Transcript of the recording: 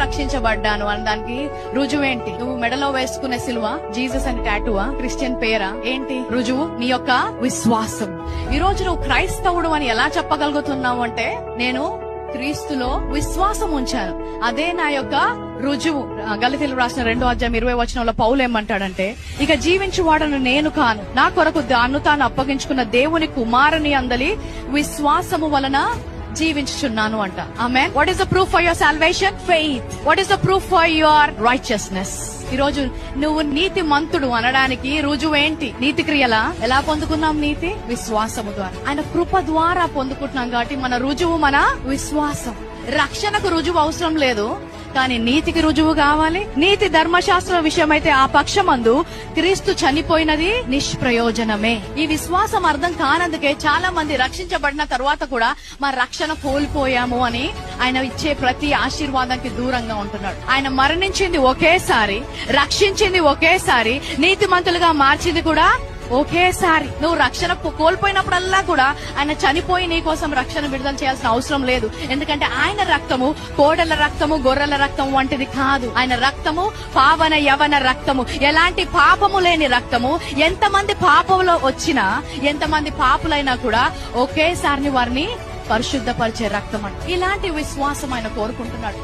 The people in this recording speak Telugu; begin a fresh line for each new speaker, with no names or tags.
రక్షించబడ్డాను అనడానికి రుజువేంటి? నువ్వు మెడలో వేసుకునే సిలువ, జీసస్ అని టాటూవా, క్రిస్టియన్ పేరా? ఏంటి రుజువు? నీ యొక్క విశ్వాసం. ఈ రోజు నువ్వు క్రైస్తవుడు అని ఎలా చెప్పగలుగుతున్నావు అంటే, నేను క్రీస్తులో విశ్వాసం ఉంచాను, అదే నా యొక్క రుజువు. గలతీయులకు రాసిన 2:20 పౌలు ఏమంటాడంటే, ఇక జీవించువాడను నేను కాను, నా కొరకు దాన్ని తాను అప్పగించుకున్న దేవుని కుమారుని అందలి విశ్వాసము వలన జీవించుచున్నాను అంట. ఆమేన్. What is the proof for your salvation? Faith. What is the proof for your righteousness? ఈ రోజు నువ్వు నీతి మంతుడు అనడానికి రుజువు ఏంటి? నీతి క్రియలా? ఎలా పొందుకున్నాం నీతి? విశ్వాసము ద్వారా. ఆయన కృప ద్వారా పొందుకుంటున్నాం కాబట్టి మన రుజువు మన విశ్వాసం. రక్షణకు రుజువు అవసరం లేదు, కానీ నీతికి రుజువు కావాలి. నీతి ధర్మశాస్త్రం విషయమైతే ఆ పక్షమందు క్రీస్తు చనిపోయినది నిష్ప్రయోజనమే. ఈ విశ్వాసం అర్థం కానందుకే చాలా మంది రక్షించబడిన తర్వాత కూడా మా రక్షణ కోల్పోయాము అని ఆయన ఇచ్చే ప్రతి ఆశీర్వాదానికి దూరంగా ఉంటున్నాడు. ఆయన మరణించింది ఒకేసారి, రక్షించింది ఒకేసారి, నీతిమంతులుగా మార్చింది కూడా ఒకేసారి. నువ్వు రక్షణ కోల్పోయినప్పుడల్లా కూడా ఆయన చనిపోయి నీ కోసం రక్షణ విడుదల చేయాల్సిన అవసరం లేదు. ఎందుకంటే ఆయన రక్తము కోడల రక్తము, గొర్రెల రక్తము వంటిది కాదు. ఆయన రక్తము పావన యవన రక్తము, ఎలాంటి పాపము లేని రక్తము. ఎంతమంది పాపంలో వచ్చినా, ఎంతమంది పాపులైనా కూడా ఒకేసారి వారిని పరిశుద్ధపరిచే రక్తం అంట. ఇలాంటి విశ్వాసం ఆయన కోరుకుంటున్నాడు.